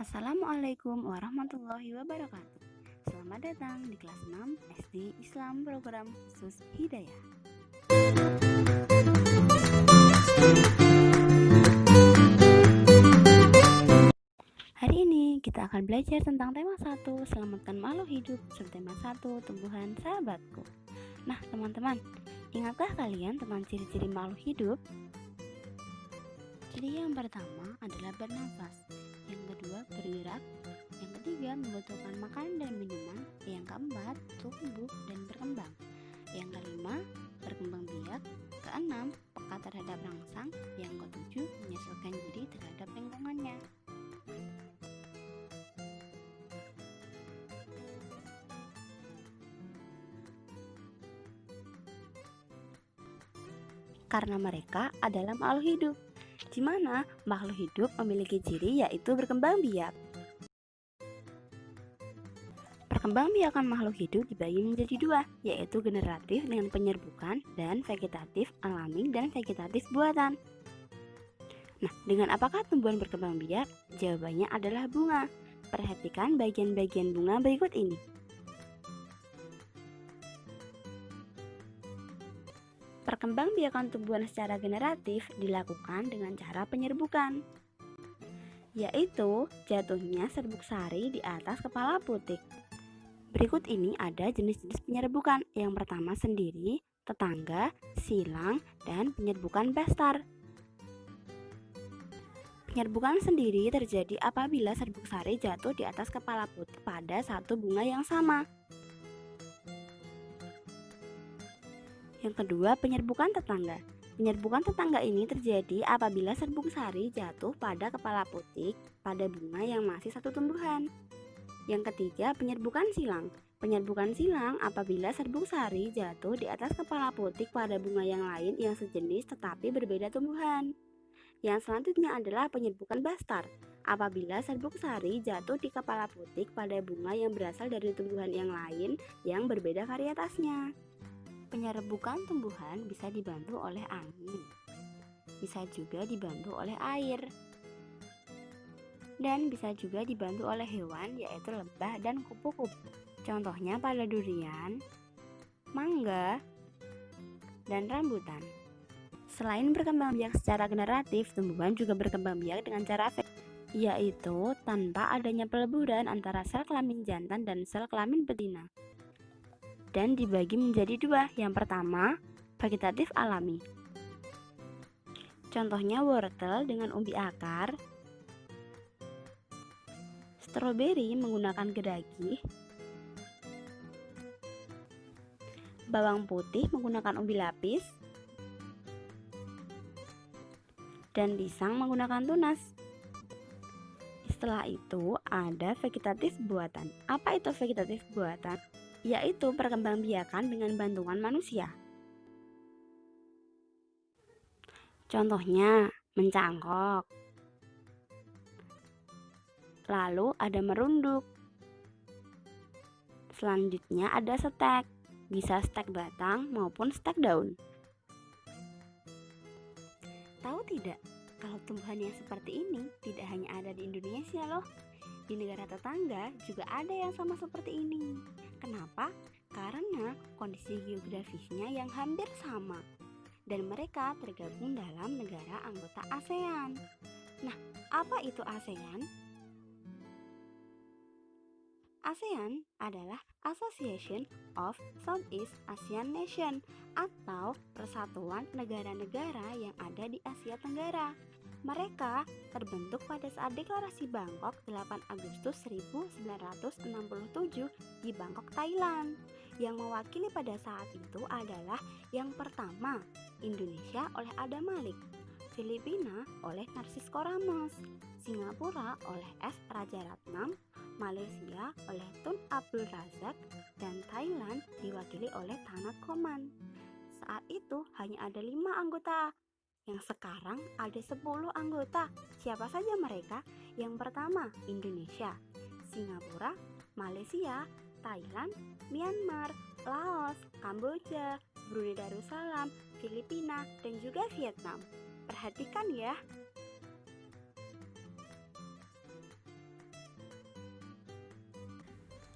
Assalamualaikum warahmatullahi wabarakatuh. Selamat datang di kelas 6 SD Islam program khusus Hidayah. Hari ini kita akan belajar tentang tema 1, selamatkan makhluk hidup, serta tema 1, tumbuhan sahabatku. Nah, teman-teman, ingatkah kalian tentang ciri-ciri makhluk hidup? Ciri yang pertama adalah bernafas, yang kedua bergerak, yang ketiga membutuhkan makanan dan minuman, yang keempat tumbuh dan berkembang, yang kelima berkembang biak, keenam peka terhadap rangsang, yang ketujuh menyesuaikan diri terhadap lingkungannya. Karena mereka adalah makhluk hidup, di mana makhluk hidup memiliki ciri yaitu berkembang biak. Perkembangbiakan makhluk hidup dibagi menjadi dua, yaitu generatif dengan penyerbukan dan vegetatif alami dan vegetatif buatan. Nah, dengan apakah tumbuhan berkembang biak? Jawabannya adalah bunga. Perhatikan bagian-bagian bunga berikut ini. Perkembangbiakan tumbuhan secara generatif dilakukan dengan cara penyerbukan, yaitu jatuhnya serbuk sari di atas kepala putik. Berikut ini ada jenis-jenis penyerbukan. Yang pertama sendiri, tetangga, silang, dan penyerbukan bestar. Penyerbukan sendiri terjadi apabila serbuk sari jatuh di atas kepala putik pada satu bunga yang sama. Yang kedua, penyerbukan tetangga. Penyerbukan tetangga ini terjadi apabila serbuk sari jatuh pada kepala putik pada bunga yang masih satu tumbuhan. Yang ketiga, penyerbukan silang. Penyerbukan silang apabila serbuk sari jatuh di atas kepala putik pada bunga yang lain yang sejenis tetapi berbeda tumbuhan. Yang selanjutnya adalah penyerbukan bastar. Apabila serbuk sari jatuh di kepala putik pada bunga yang berasal dari tumbuhan yang lain yang berbeda varietasnya. Penyerbukan tumbuhan bisa dibantu oleh angin, bisa juga dibantu oleh air, dan bisa juga dibantu oleh hewan yaitu lebah dan kupu-kupu. Contohnya pada durian, mangga, dan rambutan. Selain berkembang biak secara generatif, tumbuhan juga berkembang biak dengan cara yaitu tanpa adanya peleburan antara sel kelamin jantan dan sel kelamin betina. Dan dibagi menjadi dua. Yang pertama, vegetatif alami. Contohnya wortel dengan umbi akar, stroberi menggunakan geragi, bawang putih menggunakan umbi lapis, dan pisang menggunakan tunas. Setelah itu ada vegetatif buatan. Apa itu vegetatif buatan? Yaitu perkembangbiakan dengan bantuan manusia. Contohnya mencangkok, lalu ada merunduk, selanjutnya ada stek, bisa stek batang maupun stek daun. Tahu tidak, kalau tumbuhan yang seperti ini tidak hanya ada di Indonesia loh. Di negara tetangga juga ada yang sama seperti ini. Kenapa? Karena kondisi geografisnya yang hampir sama dan mereka tergabung dalam negara anggota ASEAN. Nah, apa itu ASEAN? ASEAN adalah Association of Southeast Asian Nation atau Persatuan Negara-Negara yang ada di Asia Tenggara. Mereka terbentuk pada saat Deklarasi Bangkok 8 Agustus 1967 di Bangkok, Thailand. Yang mewakili pada saat itu adalah yang pertama, Indonesia oleh Adam Malik, Filipina oleh Narcisco Ramos, Singapura oleh S. Rajaratnam, Malaysia oleh Tun Abdul Razak, dan Thailand diwakili oleh Thanat Khoman. Saat itu hanya ada 5 anggota. Yang sekarang ada 10 anggota. Siapa saja mereka? Yang pertama, Indonesia, Singapura, Malaysia, Thailand, Myanmar, Laos, Kamboja, Brunei Darussalam, Filipina, dan juga Vietnam. Perhatikan ya.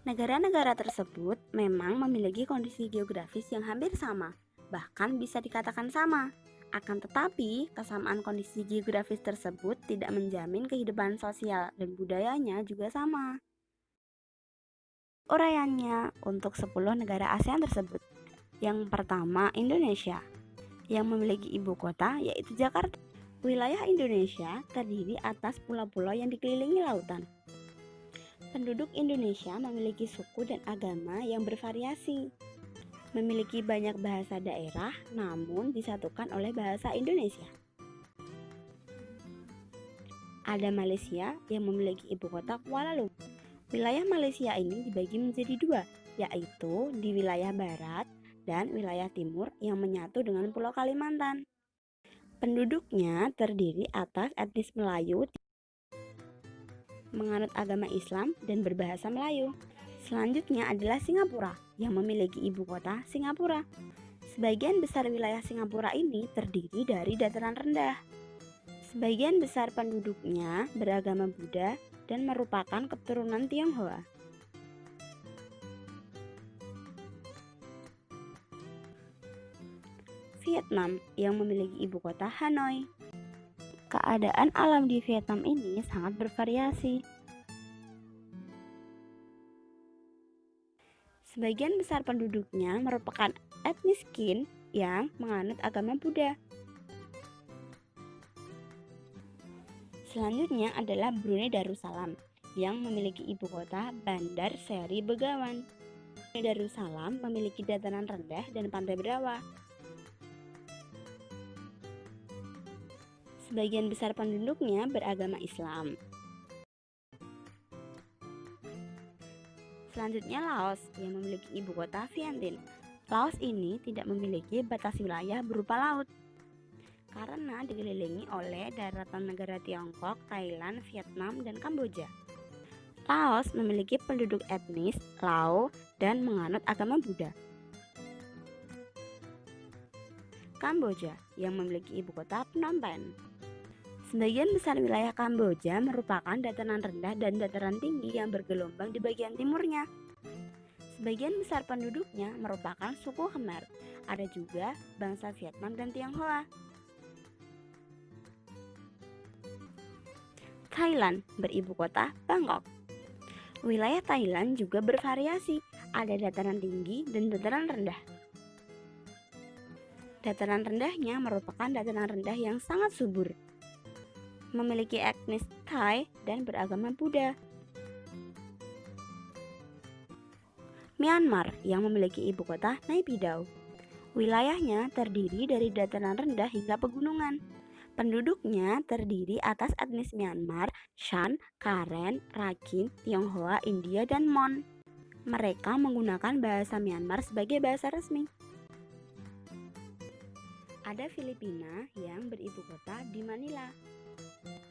Negara-negara tersebut memang memiliki kondisi geografis yang hampir sama, bahkan bisa dikatakan sama. Akan tetapi, kesamaan kondisi geografis tersebut tidak menjamin kehidupan sosial dan budayanya juga sama. Uraiannya untuk 10 negara ASEAN tersebut. Yang pertama, Indonesia, yang memiliki ibu kota yaitu Jakarta. Wilayah Indonesia terdiri atas pulau-pulau yang dikelilingi lautan. Penduduk Indonesia memiliki suku dan agama yang bervariasi. Memiliki banyak bahasa daerah, namun disatukan oleh bahasa Indonesia. Ada Malaysia yang memiliki ibu kota Kuala Lumpur. Wilayah Malaysia ini dibagi menjadi dua, yaitu di wilayah barat dan wilayah timur yang menyatu dengan Pulau Kalimantan. Penduduknya terdiri atas etnis Melayu, menganut agama Islam dan berbahasa Melayu. Selanjutnya adalah Singapura yang memiliki ibu kota Singapura. Sebagian besar wilayah Singapura ini terdiri dari dataran rendah. Sebagian besar penduduknya beragama Buddha dan merupakan keturunan Tionghoa. Vietnam yang memiliki ibu kota Hanoi. Keadaan alam di Vietnam ini sangat bervariasi. Sebagian besar penduduknya merupakan etnis Kin yang menganut agama Buddha. Selanjutnya adalah Brunei Darussalam yang memiliki ibu kota Bandar Seri Begawan. Brunei Darussalam memiliki dataran rendah dan pantai berawak. Sebagian besar penduduknya beragama Islam. Selanjutnya Laos yang memiliki ibu kota Vientiane. Laos ini tidak memiliki batas wilayah berupa laut karena dikelilingi oleh daratan negara Tiongkok, Thailand, Vietnam, dan Kamboja. Laos memiliki penduduk etnis Lao dan menganut agama Buddha. Kamboja yang memiliki ibu kota Phnom Penh. Sebagian besar wilayah Kamboja merupakan dataran rendah dan dataran tinggi yang bergelombang di bagian timurnya. Sebagian besar penduduknya merupakan suku Khmer. Ada juga bangsa Vietnam dan Tionghoa. Thailand beribu kota Bangkok. Wilayah Thailand juga bervariasi, ada dataran tinggi dan dataran rendah. Dataran rendahnya merupakan dataran rendah yang sangat subur. Memiliki etnis Thai dan beragama Buddha. Myanmar yang memiliki ibu kota Naypyidaw. Wilayahnya terdiri dari dataran rendah hingga pegunungan. Penduduknya terdiri atas etnis Myanmar, Shan, Karen, Rakhine, Tionghoa, India, dan Mon. Mereka menggunakan bahasa Myanmar sebagai bahasa resmi. Ada Filipina yang beribu kota di Manila.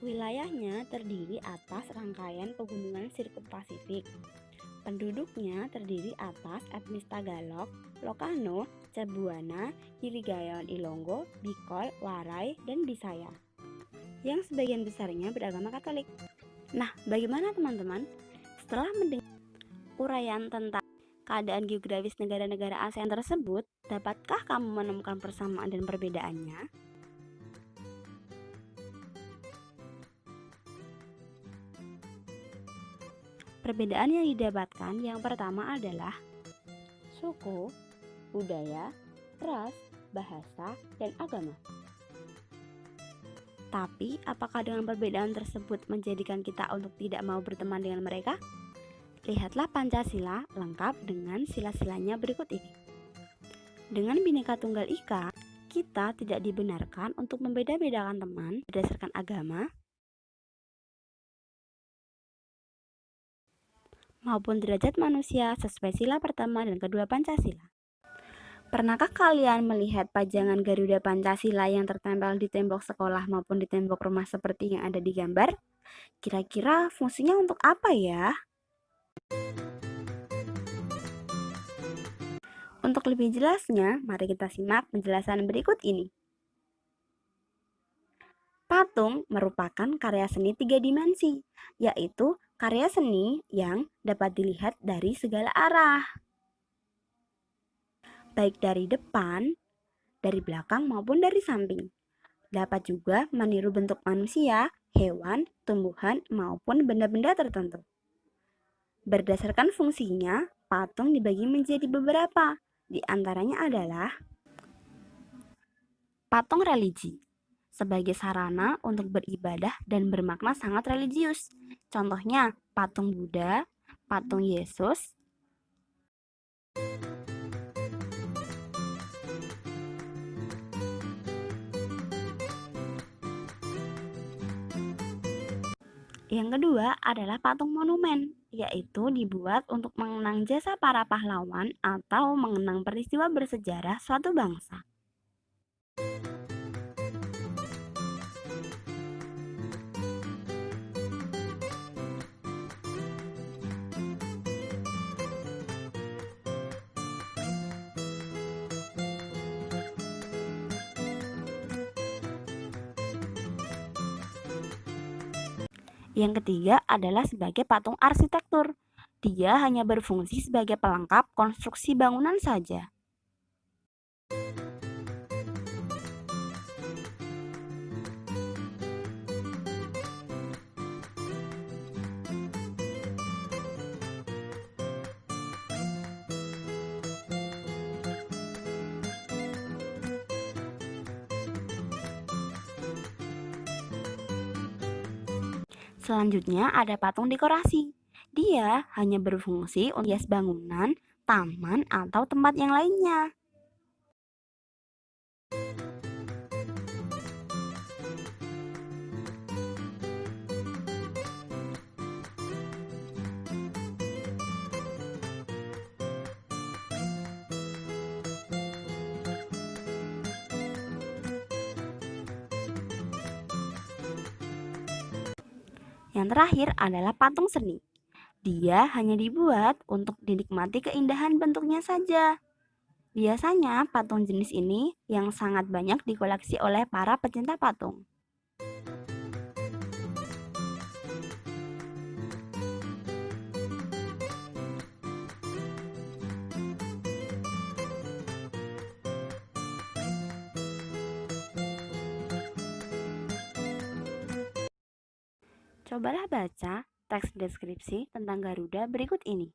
Wilayahnya terdiri atas rangkaian pegunungan sirkuit Pasifik. Penduduknya terdiri atas etnis Tagalog, Ilocano, Cebuana, Hiligaynon Ilonggo, Bicol, Waray, dan Bisaya, yang sebagian besarnya beragama Katolik. Nah, bagaimana teman-teman? Setelah mendengar uraian tentang keadaan geografis negara-negara ASEAN tersebut, dapatkah kamu menemukan persamaan dan perbedaannya? Perbedaan yang didapatkan yang pertama adalah suku, budaya, ras, bahasa, dan agama. Tapi, apakah dengan perbedaan tersebut menjadikan kita untuk tidak mau berteman dengan mereka? Lihatlah Pancasila lengkap dengan sila-silanya berikut ini. Dengan Bhinneka Tunggal Ika, kita tidak dibenarkan untuk membeda-bedakan teman berdasarkan agama maupun derajat manusia sesuai sila pertama dan kedua Pancasila. Pernahkah kalian melihat pajangan Garuda Pancasila yang tertempel di tembok sekolah maupun di tembok rumah seperti yang ada di gambar? Kira-kira fungsinya untuk apa ya? Untuk lebih jelasnya, mari kita simak penjelasan berikut ini. Patung merupakan karya seni 3 dimensi, yaitu karya seni yang dapat dilihat dari segala arah, baik dari depan, dari belakang maupun dari samping. Dapat juga meniru bentuk manusia, hewan, tumbuhan, maupun benda-benda tertentu. Berdasarkan fungsinya, patung dibagi menjadi beberapa. Di antaranya adalah patung religi, sebagai sarana untuk beribadah dan bermakna sangat religius. Contohnya, patung Buddha, patung Yesus. Yang kedua adalah patung monumen, yaitu dibuat untuk mengenang jasa para pahlawan atau mengenang peristiwa bersejarah suatu bangsa. Yang ketiga adalah sebagai patung arsitektur. Dia hanya berfungsi sebagai pelengkap konstruksi bangunan saja. Selanjutnya ada patung dekorasi. Dia hanya berfungsi untuk hias bangunan, taman, atau tempat yang lainnya. Yang terakhir adalah patung seni. Dia hanya dibuat untuk dinikmati keindahan bentuknya saja. Biasanya patung jenis ini yang sangat banyak dikoleksi oleh para pecinta patung. Cobalah baca teks deskripsi tentang Garuda berikut ini.